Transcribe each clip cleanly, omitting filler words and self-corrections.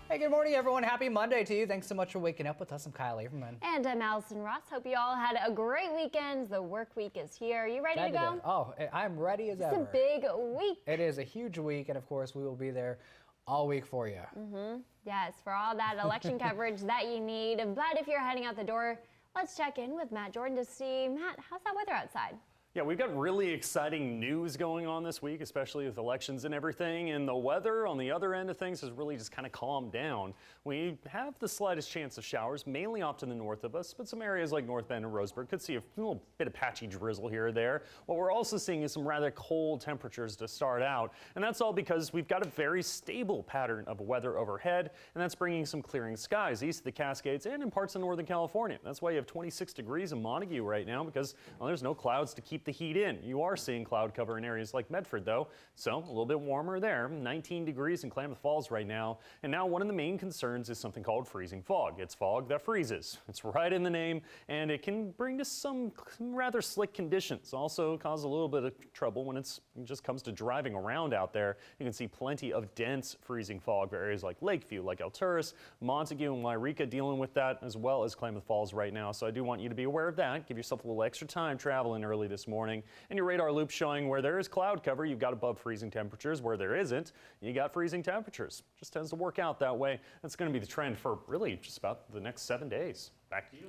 Hey, good morning, everyone. Happy Monday to you. Thanks so much for waking up with us. I'm Kyle Averman. And I'm Allison Ross. Hope you all had a great weekend. The work week is here. You ready to go? Oh, I'm ready as ever. It's a big week. It is a huge week, and of course, we will be there all week for you. Yes, for all that election coverage that you need. But if you're heading out the door, let's check in with Matt Jordan to see. Matt, how's that weather outside? Yeah, we've got really exciting news going on this week, especially with elections and everything. And the weather on the other end of things has really just kind of calmed down. We have the slightest chance of showers, mainly off to the north of us, but some areas like North Bend and Roseburg could see a little bit of patchy drizzle here or there. What we're also seeing is some rather cold temperatures to start out. And that's all because we've got a very stable pattern of weather overhead, and that's bringing some clearing skies east of the Cascades and in parts of Northern California. That's why you have 26 degrees in Montague right now, because there's no clouds to keep the heat in. You are seeing cloud cover in areas like Medford, though, so a little bit warmer there. 19 degrees in Klamath Falls right now. And now one of the main concerns is something called freezing fog. It's fog that freezes. It's right in the name, and it can bring to some rather slick conditions. Also cause a little bit of trouble when it just comes to driving around out there. You can see plenty of dense freezing fog for areas like Lakeview, like Alturas, Montague, and Wairika dealing with that, as well as Klamath Falls right now. So I do want you to be aware of that. Give yourself a little extra time traveling early this morning. And your radar loop showing where there is cloud cover, you've got above freezing temperatures. Where there isn't, you got freezing temperatures. Just tends to work out that way. That's going to be the trend for really just about the next 7 days. Back to you.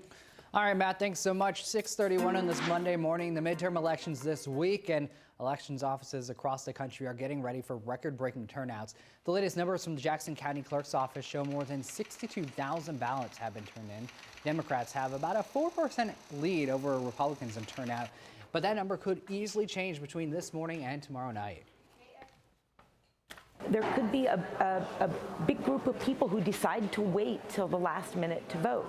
All right, Matt, thanks so much. 6:31 on this Monday morning, the midterm elections this week, and elections offices across the country are getting ready for record-breaking turnouts. The latest numbers from the Jackson County Clerk's office show more than 62,000 ballots have been turned in. Democrats have about a 4% lead over Republicans in turnout, but that number could easily change between this morning and tomorrow night. There could be a big group of people who decide to wait till the last minute to vote.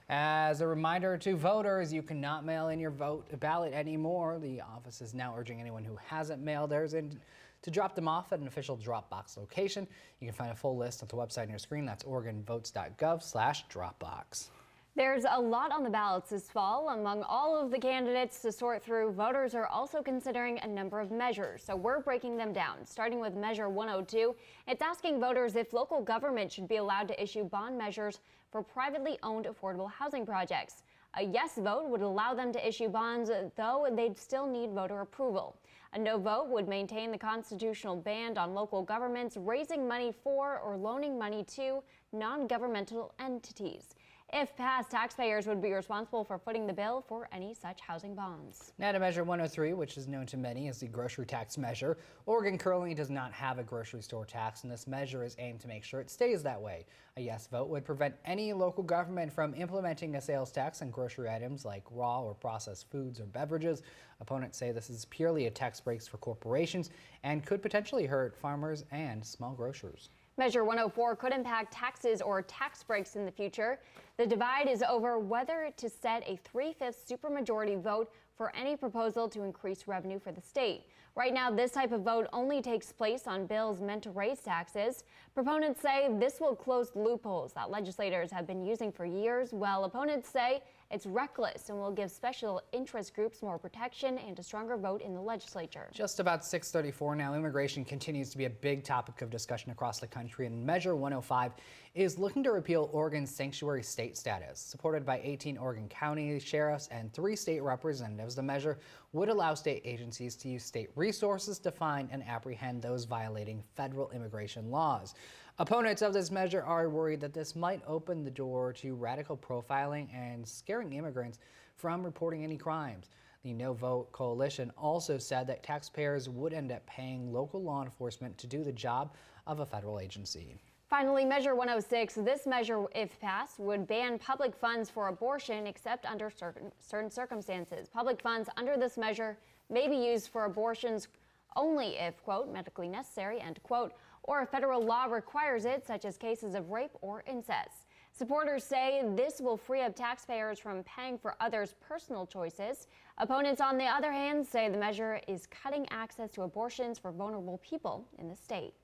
As a reminder to voters, you cannot mail in your ballot anymore. The office is now urging anyone who hasn't mailed theirs in to drop them off at an official drop box location. You can find a full list at the website on your screen. That's oregonvotes.gov/dropbox. There's a lot on the ballots this fall. Among all of the candidates to sort through, voters are also considering a number of measures. So we're breaking them down, starting with Measure 102. It's asking voters if local government should be allowed to issue bond measures for privately owned affordable housing projects. A yes vote would allow them to issue bonds, though they'd still need voter approval. A no vote would maintain the constitutional ban on local governments raising money for or loaning money to non-governmental entities. If passed, taxpayers would be responsible for footing the bill for any such housing bonds. Now to Measure 103, which is known to many as the grocery tax measure. Oregon currently does not have a grocery store tax, and this measure is aimed to make sure it stays that way. A yes vote would prevent any local government from implementing a sales tax on grocery items like raw or processed foods or beverages. Opponents say this is purely a tax break for corporations and could potentially hurt farmers and small grocers. Measure 104 could impact taxes or tax breaks in the future. The divide is over whether to set a 3/5 supermajority vote for any proposal to increase revenue for the state. Right now, this type of vote only takes place on bills meant to raise taxes. Proponents say this will close loopholes that legislators have been using for years, while opponents say it's reckless and will give special interest groups more protection and a stronger vote in the legislature. Just about 6:34 now. Immigration continues to be a big topic of discussion across the country, and Measure 105 is looking to repeal Oregon's sanctuary state status. Supported by 18 Oregon county sheriffs and 3 state representatives, the measure would allow state agencies to use state resources to find and apprehend those violating federal immigration laws. Opponents of this measure are worried that this might open the door to radical profiling and scaring immigrants from reporting any crimes. The No Vote Coalition also said that taxpayers would end up paying local law enforcement to do the job of a federal agency. Finally, Measure 106. This measure, if passed, would ban public funds for abortion except under certain circumstances. Public funds under this measure may be used for abortions only if, quote, medically necessary, end quote, or a federal law requires it, such as cases of rape or incest. Supporters say this will free up taxpayers from paying for others' personal choices. Opponents, on the other hand, say the measure is cutting access to abortions for vulnerable people in the state.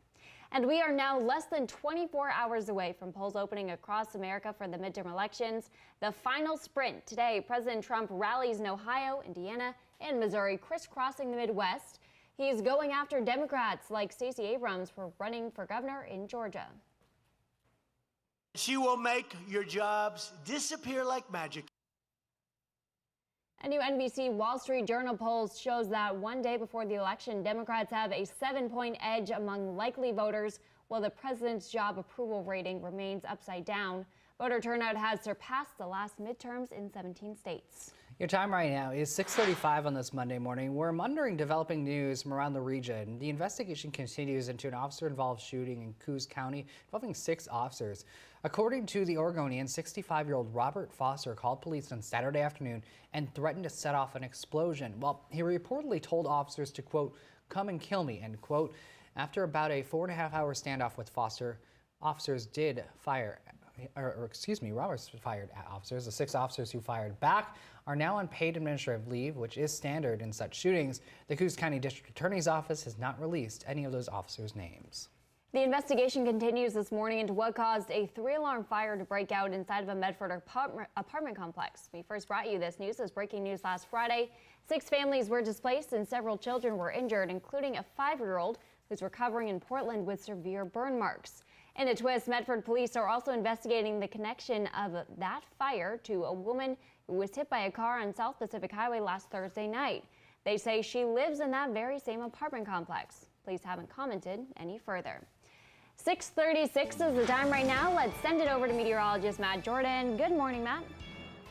And we are now less than 24 hours away from polls opening across America for the midterm elections. The final sprint today, President Trump rallies in Ohio, Indiana, and Missouri, crisscrossing the Midwest. He's going after Democrats like Stacey Abrams for running for governor in Georgia. She will make your jobs disappear like magic. A new NBC Wall Street Journal poll shows that one day before the election, Democrats have a 7-point edge among likely voters, while the president's job approval rating remains upside down. Voter turnout has surpassed the last midterms in 17 states. Your time right now is 6:35 on this Monday morning. We're monitoring developing news from around the region. The investigation continues into an officer-involved shooting in Coos County involving 6 officers. According to the Oregonian, 65-year-old Robert Foster called police on Saturday afternoon and threatened to set off an explosion. Well, he reportedly told officers to, quote, "come and kill me," end quote. After about a 4.5-hour standoff with Foster, officers did fire. Roberts fired at officers. The 6 officers who fired back are now on paid administrative leave, which is standard in such shootings. The Coos County District Attorney's Office has not released any of those officers' names. The investigation continues this morning into what caused a 3-alarm fire to break out inside of a Medford apartment complex. We first brought you this news as breaking news last Friday. 6 families were displaced and several children were injured, including a 5-year-old who's recovering in Portland with severe burn marks. In a twist, Medford police are also investigating the connection of that fire to a woman who was hit by a car on South Pacific Highway last Thursday night. They say she lives in that very same apartment complex. Police haven't commented any further. 6:36 is the time right now. Let's send it over to meteorologist Matt Jordan. Good morning, Matt.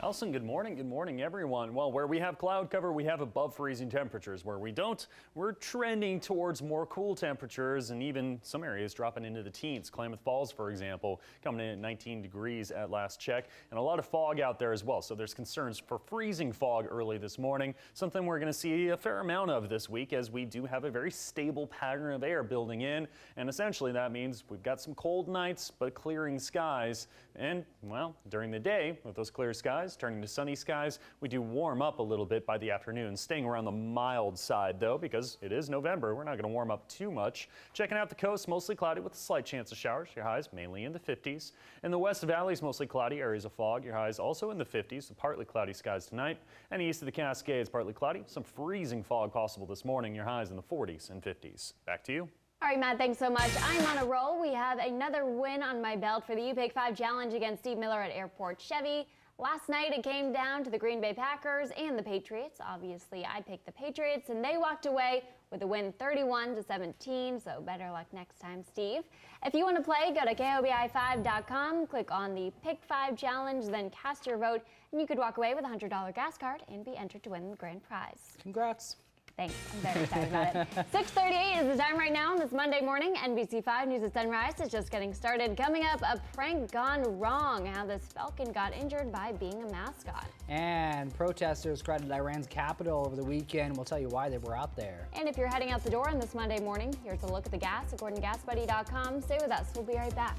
Allison, good morning. Good morning, everyone. Well, where we have cloud cover, we have above freezing temperatures. Where we don't, we're trending towards more cool temperatures and even some areas dropping into the teens. Klamath Falls, for example, coming in at 19 degrees at last check, and a lot of fog out there as well. So there's concerns for freezing fog early this morning, something we're going to see a fair amount of this week as we do have a very stable pattern of air building in. And essentially that means we've got some cold nights, but clearing skies. And, well, during the day, with those clear skies turning to sunny skies, we do warm up a little bit by the afternoon, staying around the mild side though, because it is November. We're not going to warm up too much. Checking out the coast, mostly cloudy with a slight chance of showers. Your highs mainly in the 50s. In the West Valley's mostly cloudy, areas of fog. Your highs also in the 50s, so partly cloudy skies tonight. And east of the Cascades, partly cloudy. Some freezing fog possible this morning. Your highs in the 40s and 50s. Back to you. All right, Matt, thanks so much. I'm on a roll. We have another win on my belt for the UPIC5 Challenge against Steve Miller at Airport Chevy. Last night, it came down to the Green Bay Packers and the Patriots. Obviously, I picked the Patriots, and they walked away with a win 31-17, so better luck next time, Steve. If you want to play, go to KOBI-5.com, click on the Pick 5 Challenge, then cast your vote, and you could walk away with a $100 gas card and be entered to win the grand prize. Congrats. Thanks. I'm very excited about it. 6:38 is the time right now on this Monday morning. NBC5 News at Sunrise is just getting started. Coming up, a prank gone wrong. How this falcon got injured by being a mascot. And protesters crowded Iran's capital over the weekend. We'll tell you why they were out there. And if you're heading out the door on this Monday morning, here's a look at the gas according to GasBuddy.com. Stay with us. We'll be right back.